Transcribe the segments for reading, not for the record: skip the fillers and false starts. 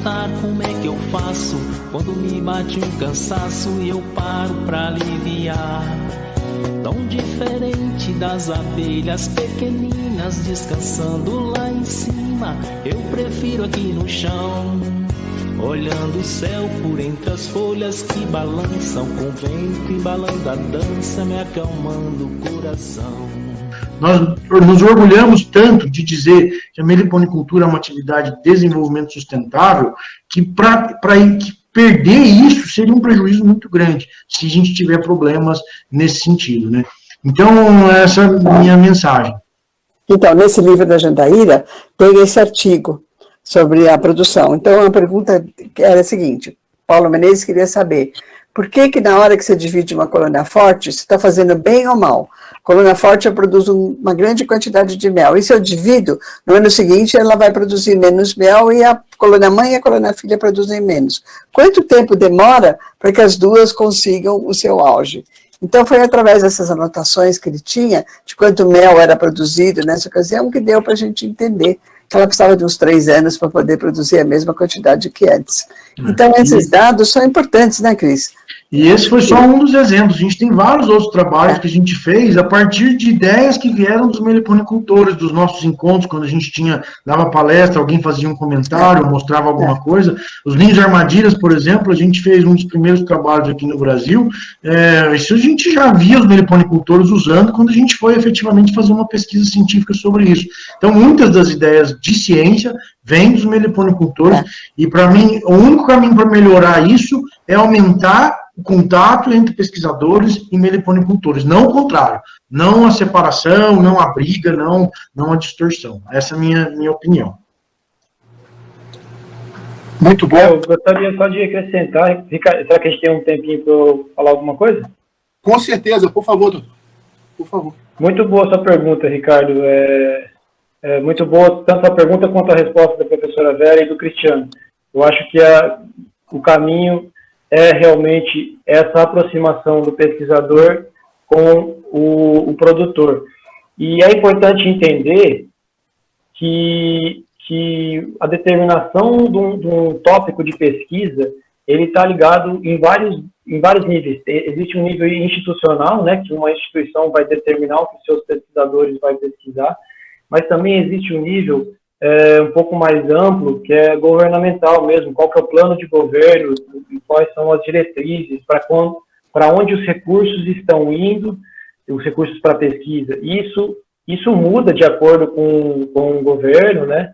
perguntar como é que eu faço quando me bate um cansaço e eu paro pra aliviar. Tão diferente das abelhas pequeninas descansando lá em cima, eu prefiro aqui no chão, olhando o céu por entre as folhas que balançam, com o vento embalando a dança, me acalmando o coração. Nós nos orgulhamos tanto de dizer que a meliponicultura é uma atividade de desenvolvimento sustentável, que para perder isso seria um prejuízo muito grande, se a gente tiver problemas nesse sentido, né? Então, essa é a minha mensagem. Então, nesse livro da Jandaíra, tem esse artigo sobre a produção. Então, a pergunta era a seguinte: Paulo Menezes queria saber por que na hora que você divide uma colônia forte, você está fazendo bem ou mal? A colônia forte produz uma grande quantidade de mel, e se eu divido, no ano seguinte ela vai produzir menos mel e a colônia mãe e a colônia filha produzem menos. Quanto tempo demora para que as duas consigam o seu auge? Então, foi através dessas anotações que ele tinha, de quanto mel era produzido nessa ocasião, que deu para a gente entender que ela precisava de uns 3 anos para poder produzir a mesma quantidade que antes. Então, esses dados são importantes, né, Cris? E esse foi só um dos exemplos. A gente tem vários outros trabalhos que a gente fez a partir de ideias que vieram dos meliponicultores, dos nossos encontros, quando a gente dava palestra, alguém fazia um comentário, mostrava alguma coisa. Os ninhos de armadilhas, por exemplo, a gente fez um dos primeiros trabalhos aqui no Brasil. Isso a gente já via os meliponicultores usando quando a gente foi efetivamente fazer uma pesquisa científica sobre isso. Então, muitas das ideias de ciência vêm dos meliponicultores, e para mim, o único caminho para melhorar isso é aumentar o contato entre pesquisadores e meliponicultores, não o contrário, não a separação, não a briga, não a distorção. Essa é a minha opinião. Muito bom. Eu gostaria só de acrescentar, Ricardo, será que a gente tem um tempinho para eu falar alguma coisa? Com certeza, por favor, doutor. Por favor. Muito boa sua pergunta, Ricardo. Muito boa tanto a pergunta quanto a resposta da professora Vera e do Cristiano. Eu acho que o caminho é realmente essa aproximação do pesquisador com o produtor. E é importante entender que a determinação de um tópico de pesquisa, ele está ligado em vários níveis. Existe um nível institucional, né, que uma instituição vai determinar o que seus pesquisadores vão pesquisar, mas também existe um nível um pouco mais amplo, que é governamental mesmo, qual que é o plano de governo, quais são as diretrizes, para onde os recursos estão indo, os recursos para pesquisa. Isso muda de acordo com o governo, né?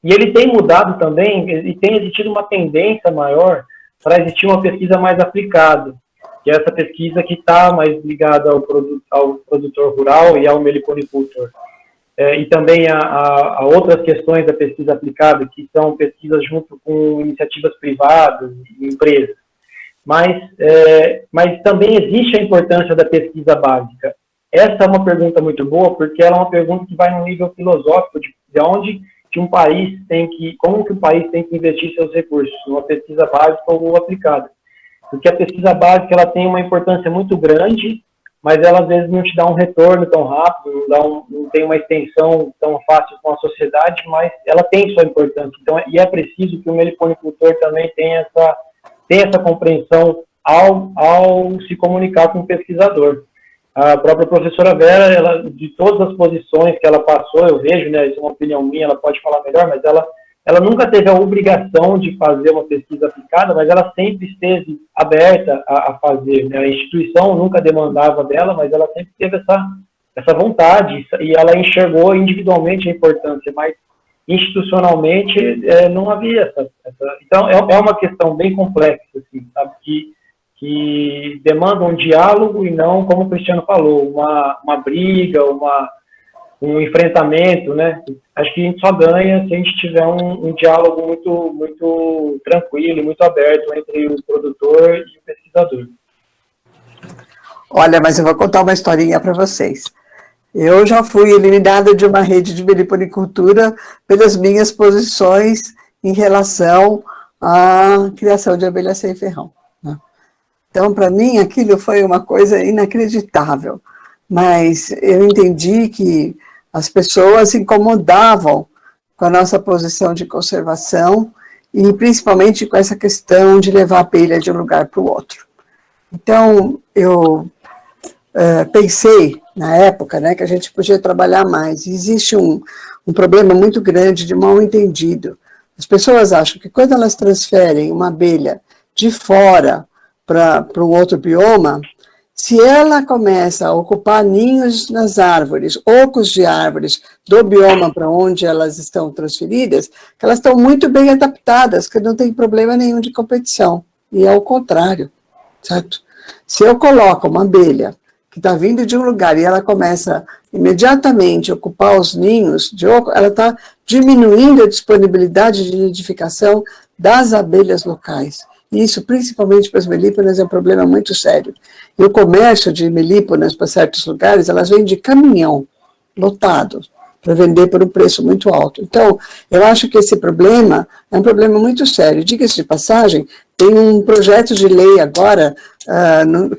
E ele tem mudado também, e tem existido uma tendência maior para existir uma pesquisa mais aplicada, que é essa pesquisa que está mais ligada ao produtor rural e ao meliponicultor. E também a outras questões da pesquisa aplicada, que são pesquisas junto com iniciativas privadas e empresas. Mas também existe a importância da pesquisa básica. Essa é uma pergunta muito boa, porque ela é uma pergunta que vai no nível filosófico de onde que um país como que o país tem que investir seus recursos, numa pesquisa básica ou aplicada. Porque a pesquisa básica ela tem uma importância muito grande, mas ela às vezes não te dá um retorno tão rápido, não tem uma extensão tão fácil com a sociedade, mas ela tem sua importância. Então, e é preciso que o meliponicultor também tenha essa compreensão ao se comunicar com o pesquisador. A própria professora Vera, de todas as posições que ela passou, eu vejo, né, isso é uma opinião minha, ela pode falar melhor, mas ela nunca teve a obrigação de fazer uma pesquisa aplicada, mas ela sempre esteve aberta a fazer, né? A instituição nunca demandava dela, mas ela sempre teve essa vontade, e ela enxergou individualmente a importância, mas institucionalmente não havia essa. Então, é uma questão bem complexa, assim, sabe, que demanda um diálogo e não, como o Cristiano falou, uma briga, um enfrentamento, né? Acho que a gente só ganha se a gente tiver um diálogo muito, muito tranquilo e muito aberto entre o produtor e o pesquisador. Olha, mas eu vou contar uma historinha para vocês. Eu já fui eliminada de uma rede de meliponicultura pelas minhas posições em relação à criação de abelha sem ferrão, né? Então, para mim, aquilo foi uma coisa inacreditável, mas eu entendi que as pessoas se incomodavam com a nossa posição de conservação e principalmente com essa questão de levar a abelha de um lugar para o outro. Então, eu pensei, na época, né, que a gente podia trabalhar mais. Existe um problema muito grande de mal entendido. As pessoas acham que quando elas transferem uma abelha de fora para um outro bioma, se ela começa a ocupar ninhos nas árvores, ocos de árvores do bioma para onde elas estão transferidas, que elas estão muito bem adaptadas, que não tem problema nenhum de competição. E é o contrário, certo? Se eu coloco uma abelha que está vindo de um lugar e ela começa imediatamente a ocupar os ninhos de oco, ela está diminuindo a disponibilidade de nidificação das abelhas locais. E isso, principalmente para as melíponas, é um problema muito sério. E o comércio de melíponas para certos lugares, elas vêm de caminhão, lotado, para vender por um preço muito alto. Então, eu acho que esse problema é um problema muito sério. Diga-se de passagem, tem um projeto de lei agora,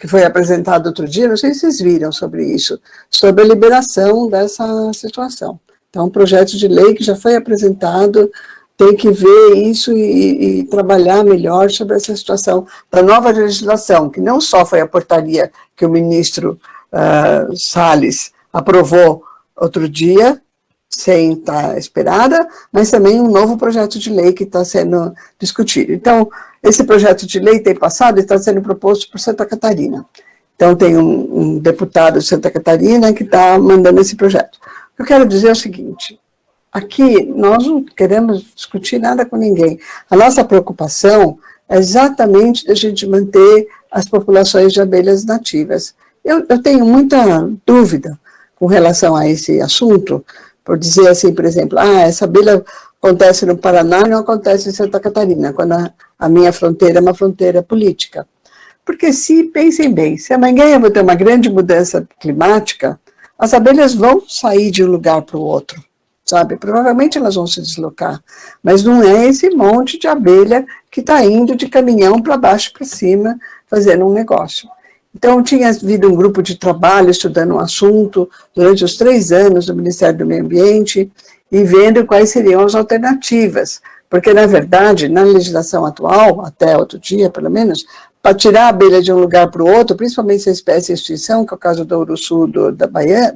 que foi apresentado outro dia, não sei se vocês viram sobre isso, sobre a liberação dessa situação. Então, um projeto de lei que já foi apresentado, tem que ver isso e trabalhar melhor sobre essa situação da nova legislação, que não só foi a portaria que o ministro Salles aprovou outro dia, sem estar esperada, mas também um novo projeto de lei que está sendo discutido. Então, esse projeto de lei tem passado e está sendo proposto por Santa Catarina. Então, tem um deputado de Santa Catarina que está mandando esse projeto. O que eu quero dizer é o seguinte: aqui, nós não queremos discutir nada com ninguém. A nossa preocupação é exatamente a gente manter as populações de abelhas nativas. Eu tenho muita dúvida com relação a esse assunto, por dizer assim, por exemplo, essa abelha acontece no Paraná e não acontece em Santa Catarina, quando a minha fronteira é uma fronteira política. Porque pensem bem, se amanhã eu vou ter uma grande mudança climática, as abelhas vão sair de um lugar para o outro. Sabe? Provavelmente elas vão se deslocar, mas não é esse monte de abelha que está indo de caminhão para baixo para cima, fazendo um negócio. Então, tinha havido um grupo de trabalho estudando um assunto durante os 3 anos do Ministério do Meio Ambiente e vendo quais seriam as alternativas, porque, na verdade, na legislação atual, até outro dia, pelo menos, para tirar a abelha de um lugar para o outro, principalmente essa espécie de extinção, que é o caso do ouro-sul da Bahia,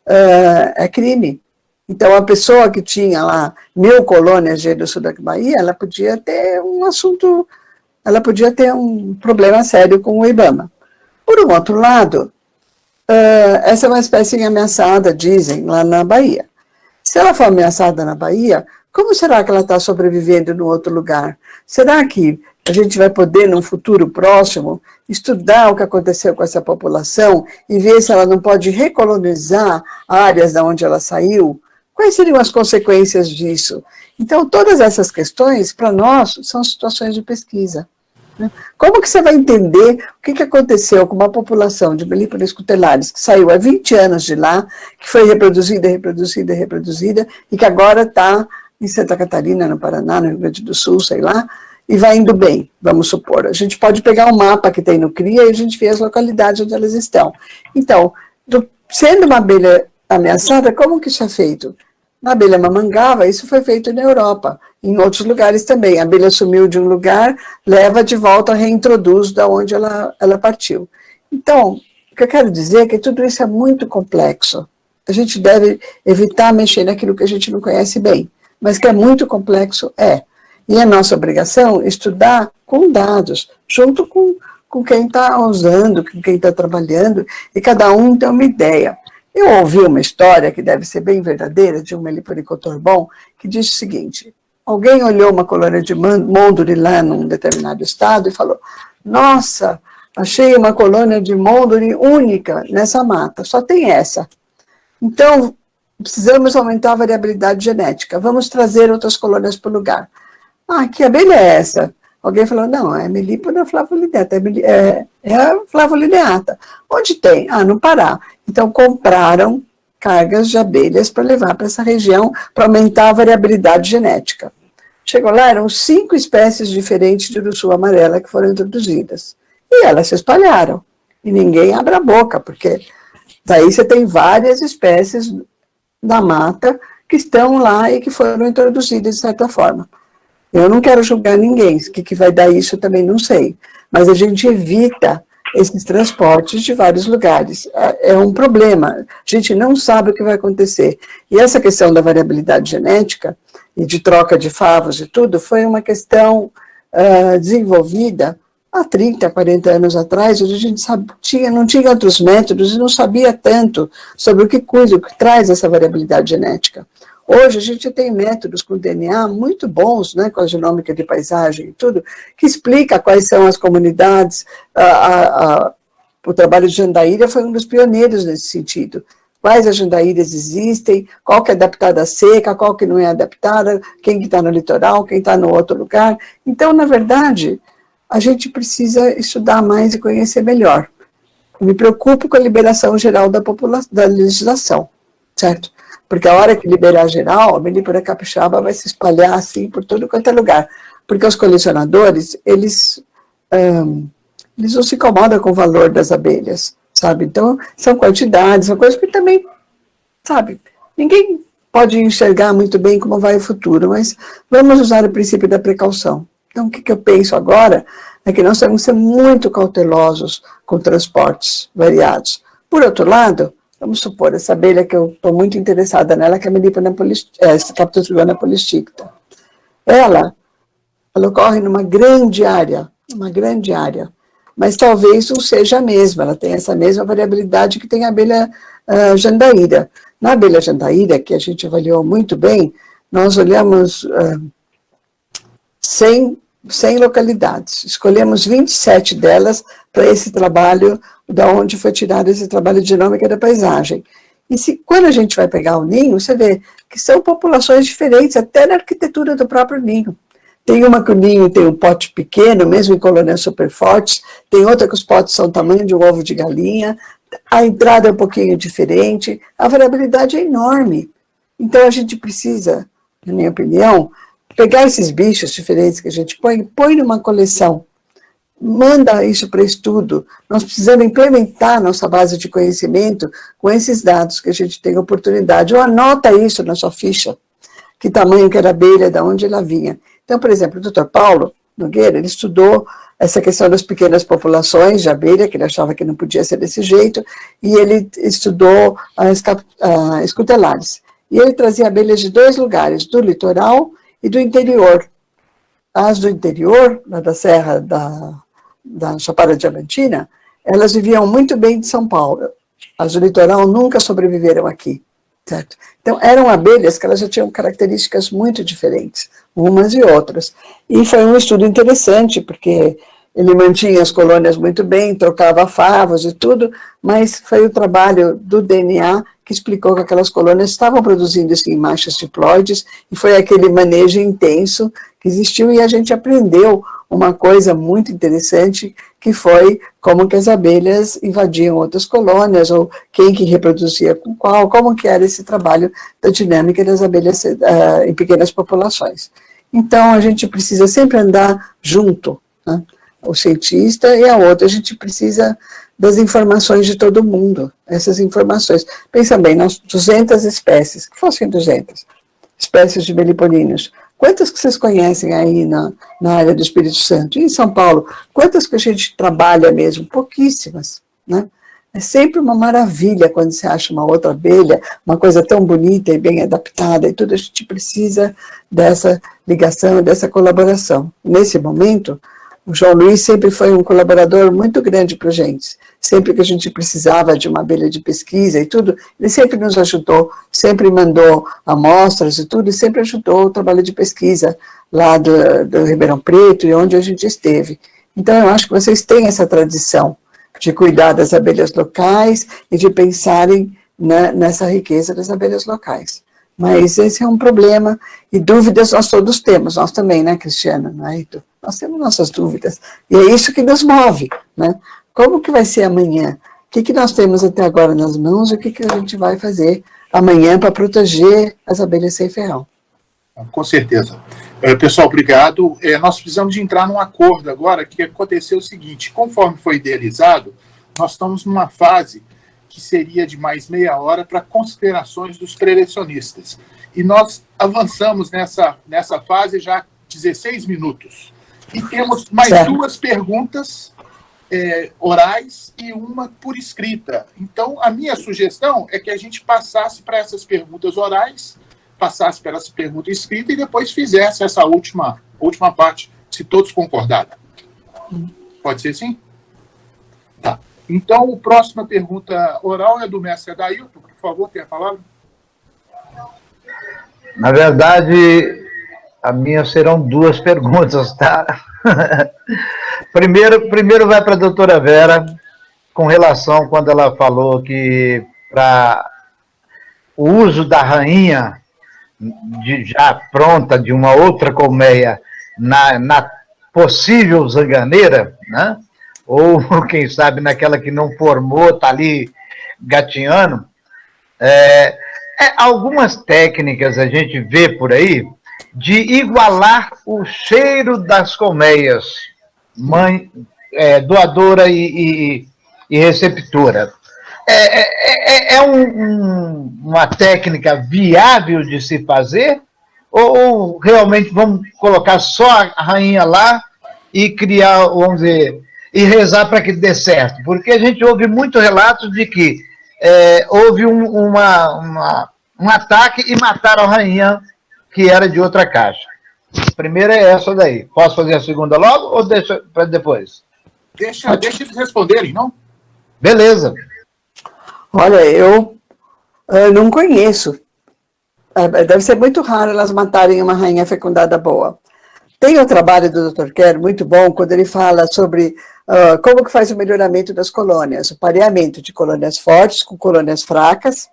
é crime. Então, a pessoa que tinha lá 1000 colônias de do sul da Bahia, ela podia ter um problema sério com o IBAMA. Por um outro lado, essa é uma espécie ameaçada, dizem, lá na Bahia. Se ela for ameaçada na Bahia, como será que ela está sobrevivendo no outro lugar? Será que a gente vai poder, num futuro próximo, estudar o que aconteceu com essa população e ver se ela não pode recolonizar áreas de onde ela saiu? Quais seriam as consequências disso? Então, todas essas questões, para nós, são situações de pesquisa. Como que você vai entender o que aconteceu com uma população de melíponas cutelares que saiu há 20 anos de lá, que foi reproduzida, e que agora está em Santa Catarina, no Paraná, no Rio Grande do Sul, sei lá, e vai indo bem, vamos supor. A gente pode pegar um mapa que tem no CRIA e a gente vê as localidades onde elas estão. Então, sendo uma abelha ameaçada, como que isso é feito? Na abelha mamangava, isso foi feito na Europa, em outros lugares também. A abelha sumiu de um lugar, leva de volta, reintroduz da onde ela partiu. Então, o que eu quero dizer é que tudo isso é muito complexo. A gente deve evitar mexer naquilo que a gente não conhece bem, mas que é muito complexo, é. E é nossa obrigação estudar com dados, junto com quem está usando, com quem está trabalhando, e cada um tem uma ideia. Eu ouvi uma história, que deve ser bem verdadeira, de um meliponicultor bom, que diz o seguinte: alguém olhou uma colônia de môndore lá num determinado estado e falou: nossa, achei uma colônia de môndore única nessa mata, só tem essa. Então, precisamos aumentar a variabilidade genética, vamos trazer outras colônias para o lugar. Que abelha é essa? Alguém falou: não, é Melipona flavolineata, é a flavolineata. Onde tem? No Pará. Então, compraram cargas de abelhas para levar para essa região, para aumentar a variabilidade genética. Chegou lá, eram 5 espécies diferentes de uruçu amarela que foram introduzidas. E elas se espalharam. E ninguém abre a boca, porque daí você tem várias espécies da mata que estão lá e que foram introduzidas de certa forma. Eu não quero julgar ninguém, o que vai dar isso eu também não sei, mas a gente evita esses transportes de vários lugares. É um problema, a gente não sabe o que vai acontecer. E essa questão da variabilidade genética e de troca de favos e tudo, foi uma questão desenvolvida há 30, 40 anos atrás, onde a gente não tinha outros métodos e não sabia tanto sobre o que traz essa variabilidade genética. Hoje a gente tem métodos com DNA muito bons, né, com a genômica de paisagem e tudo, que explica quais são as comunidades. O trabalho de Jandaíra foi um dos pioneiros nesse sentido. Quais as jandaíras existem, qual que é adaptada à seca, qual que não é adaptada, quem que está no litoral, quem está no outro lugar. Então, na verdade, a gente precisa estudar mais e conhecer melhor. Eu me preocupo com a liberação geral da legislação, certo? Porque a hora que liberar geral, a melípora capixaba vai se espalhar assim por todo quanto é lugar. Porque os colecionadores, eles não se incomodam com o valor das abelhas, sabe? Então, são quantidades, são coisas que também, sabe, ninguém pode enxergar muito bem como vai o futuro, mas vamos usar o princípio da precaução. Então, o que eu penso agora é que nós temos que ser muito cautelosos com transportes variados. Por outro lado, vamos supor, essa abelha que eu estou muito interessada nela, que é a Melipona Captotrigona polisticta. Ela ocorre numa grande área, mas talvez não seja a mesma, ela tem essa mesma variabilidade que tem a abelha Jandaíra. Na abelha Jandaíra, que a gente avaliou muito bem, nós olhamos 100 localidades, escolhemos 27 delas para esse trabalho, da onde foi tirado esse trabalho de genômica da paisagem. E quando a gente vai pegar o ninho, você vê que são populações diferentes, até na arquitetura do próprio ninho. Tem uma que o ninho tem um pote pequeno, mesmo em colônias super fortes, tem outra que os potes são do tamanho de um ovo de galinha, a entrada é um pouquinho diferente, a variabilidade é enorme. Então a gente precisa, na minha opinião, pegar esses bichos diferentes que a gente põe numa coleção, manda isso para estudo. Nós precisamos implementar nossa base de conhecimento com esses dados que a gente tem oportunidade, ou anota isso na sua ficha, que tamanho que era a abelha, de onde ela vinha. Então, por exemplo, o Dr. Paulo Nogueira, ele estudou essa questão das pequenas populações de abelha, que ele achava que não podia ser desse jeito, e ele estudou as escutelares. E ele trazia abelhas de 2 lugares, do litoral e do interior. As do interior, da Serra da Chapada Diamantina, elas viviam muito bem de São Paulo. As do litoral nunca sobreviveram aqui, certo? Então, eram abelhas que elas já tinham características muito diferentes, umas e outras. E foi um estudo interessante, porque ele mantinha as colônias muito bem, trocava favos e tudo, mas foi o trabalho do DNA que explicou que aquelas colônias estavam produzindo sim, machos diploides, e foi aquele manejo intenso que existiu, e a gente aprendeu uma coisa muito interessante, que foi como que as abelhas invadiam outras colônias, ou quem que reproduzia com qual, como que era esse trabalho da dinâmica das abelhas em pequenas populações. Então, a gente precisa sempre andar junto, né? O cientista e a outra, a gente precisa das informações de todo mundo, essas informações. Pensa bem, nós 200 espécies, que fossem 200 espécies de meliponinos, quantas que vocês conhecem aí na área do Espírito Santo? E em São Paulo, quantas que a gente trabalha mesmo? Pouquíssimas, né? É sempre uma maravilha quando você acha uma outra abelha, uma coisa tão bonita e bem adaptada, e tudo, a gente precisa dessa ligação, dessa colaboração. Nesse momento, o João Luiz sempre foi um colaborador muito grande para a gente. Sempre que a gente precisava de uma abelha de pesquisa e tudo, ele sempre nos ajudou, sempre mandou amostras e tudo, e sempre ajudou o trabalho de pesquisa lá do Ribeirão Preto e onde a gente esteve. Então, eu acho que vocês têm essa tradição de cuidar das abelhas locais e de pensarem nessa riqueza das abelhas locais. Mas esse é um problema, e dúvidas nós todos temos, nós também, né, Cristiana? Nós temos nossas dúvidas, e é isso que nos move, né? Como que vai ser amanhã? O que nós temos até agora nas mãos e o que a gente vai fazer amanhã para proteger as abelhas sem ferrão? Com certeza. Pessoal, obrigado. Nós precisamos de entrar num acordo agora, que aconteceu o seguinte: conforme foi idealizado, nós estamos numa fase que seria de mais meia hora para considerações dos prelecionistas. E nós avançamos nessa fase já 16 minutos. E temos mais Certo. 2 perguntas orais e uma por escrita. Então, a minha sugestão é que a gente passasse para essas perguntas orais, passasse para essa pergunta escrita e depois fizesse essa última parte, se todos concordarem. Pode ser assim? Tá. Então, a próxima pergunta oral é do mestre Adailton. Por favor, tenha a palavra. Na verdade, a minha serão 2 perguntas, tá? Primeiro vai para a doutora Vera, com relação quando ela falou que para o uso da rainha já pronta de uma outra colmeia na possível zanganeira, né? Ou quem sabe naquela que não formou, está ali gatinhando. Algumas técnicas a gente vê por aí de igualar o cheiro das colmeias, doadora e receptora. Uma técnica viável de se fazer? Ou realmente vamos colocar só a rainha lá e criar, vamos dizer, e rezar para que dê certo? Porque a gente ouve muitos relatos de que houve um ataque e mataram a rainha que era de outra caixa. A primeira é essa daí. Posso fazer a segunda logo ou deixa para depois? Deixa eles responderem, não? Beleza. Olha, eu não conheço. Deve ser muito raro elas matarem uma rainha fecundada boa. Tem o trabalho do Dr. Kerr, muito bom, quando ele fala sobre como que faz o melhoramento das colônias, o pareamento de colônias fortes com colônias fracas,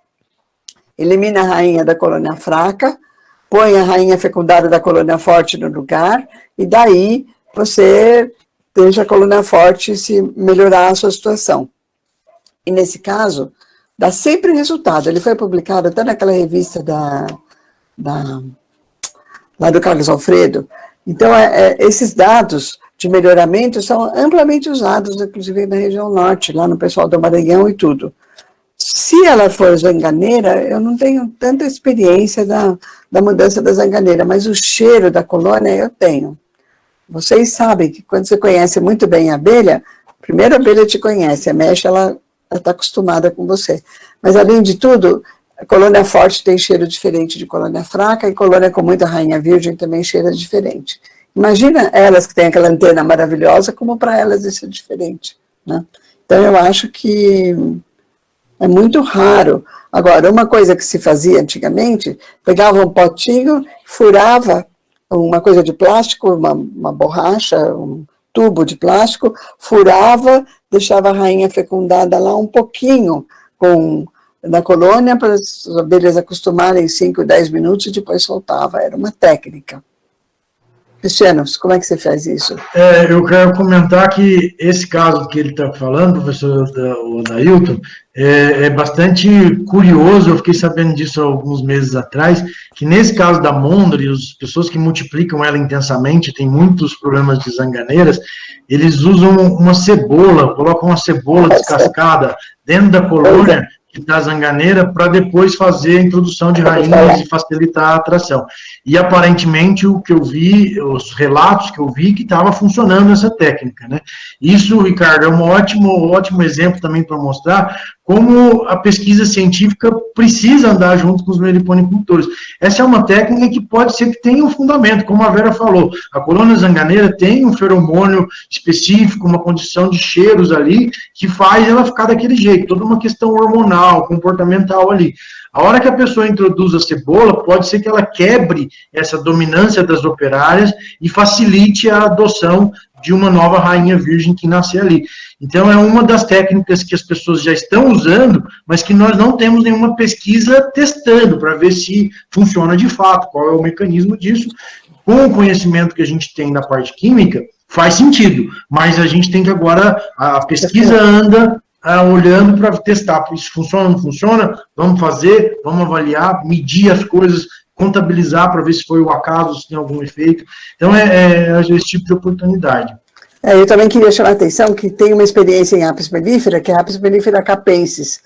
elimina a rainha da colônia fraca, põe a rainha fecundada da colônia forte no lugar, e daí você deixa a colônia forte se melhorar a sua situação. E nesse caso, dá sempre resultado. Ele foi publicado até naquela revista lá do Carlos Alfredo. Então, esses dados de melhoramento são amplamente usados, inclusive na região norte, lá no pessoal do Maranhão e tudo. Se ela for zanganeira, eu não tenho tanta experiência da mudança da zanganeira, mas o cheiro da colônia eu tenho. Vocês sabem que quando você conhece muito bem a abelha, primeiro a abelha te conhece, a mecha ela está acostumada com você. Mas, além de tudo, a colônia forte tem cheiro diferente de colônia fraca, e colônia com muita rainha virgem também cheira diferente. Imagina elas que têm aquela antena maravilhosa, como para elas isso é diferente, né? Então, eu acho que é muito raro. Agora, uma coisa que se fazia antigamente, pegava um potinho, furava uma coisa de plástico, uma borracha, um tubo de plástico, furava, deixava a rainha fecundada lá um pouquinho na colônia, para as abelhas acostumarem 5, 10 minutos, e depois soltava. Era uma técnica. Cristiano, como é que você faz isso? Eu quero comentar que esse caso que ele está falando, professor Adailton, é bastante curioso. Eu fiquei sabendo disso há alguns meses atrás, que nesse caso da Mondri, as pessoas que multiplicam ela intensamente, tem muitos problemas de zanganeiras, eles usam uma cebola, colocam uma cebola descascada dentro da colônia da zanganeira para depois fazer a introdução de rainhas e facilitar a atração. E aparentemente o que eu vi, os relatos que eu vi, que estava funcionando essa técnica, né? Isso, Ricardo, é um ótimo exemplo também para mostrar como a pesquisa científica precisa andar junto com os meliponicultores. Essa é uma técnica que pode ser que tenha um fundamento, como a Vera falou. A colônia zanganeira tem um feromônio específico, uma condição de cheiros ali, que faz ela ficar daquele jeito, toda uma questão hormonal, comportamental ali. A hora que a pessoa introduz a cebola, pode ser que ela quebre essa dominância das operárias e facilite a adoção de uma nova rainha virgem que nascer ali. Então, é uma das técnicas que as pessoas já estão usando, mas que nós não temos nenhuma pesquisa testando para ver se funciona de fato, qual é o mecanismo disso. Com o conhecimento que a gente tem da parte química, faz sentido, mas a gente tem que agora, a pesquisa anda olhando para testar, isso funciona, não funciona, vamos fazer, vamos avaliar, medir as coisas, contabilizar para ver se foi o acaso, se tem algum efeito. Então, esse tipo de oportunidade. Eu também queria chamar a atenção que tem uma experiência em Apis mellifera, que é a Apis mellifera capensis,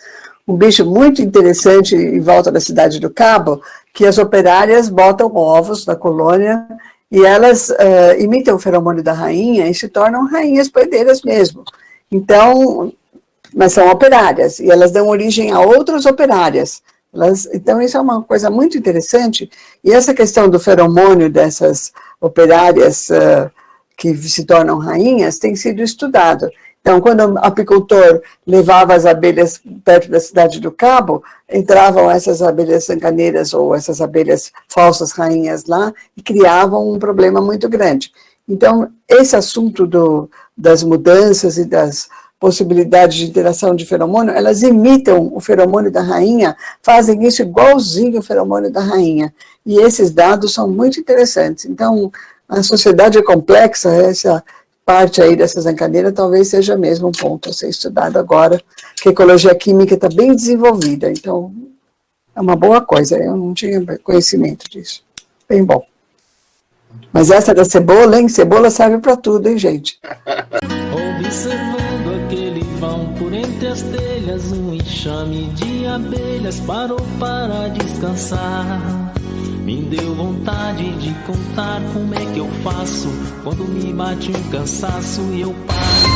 um bicho muito interessante em volta da cidade do Cabo, que as operárias botam ovos na colônia E elas imitam o feromônio da rainha e se tornam rainhas poedeiras mesmo. Então, mas são operárias, e elas dão origem a outras operárias. Então, isso é uma coisa muito interessante, e essa questão do feromônio dessas operárias que se tornam rainhas tem sido estudado. Então, quando o apicultor levava as abelhas perto da cidade do Cabo, entravam essas abelhas sancaneiras ou essas abelhas falsas rainhas lá e criavam um problema muito grande. Então, esse assunto das mudanças e das possibilidades de interação de feromônio, elas imitam o feromônio da rainha, fazem isso igualzinho o feromônio da rainha. E esses dados são muito interessantes. Então, a sociedade é complexa, essa parte aí dessa zancadeira talvez seja mesmo um ponto a ser estudado agora, que a ecologia química está bem desenvolvida, então é uma boa coisa, eu não tinha conhecimento disso. Bem bom. Mas essa da cebola, hein? Cebola serve para tudo, hein, gente? Observando aquele vão por entre as telhas, um enxame de abelhas parou para descansar. Me deu vontade de contar como é que eu faço quando me bate um cansaço e eu paro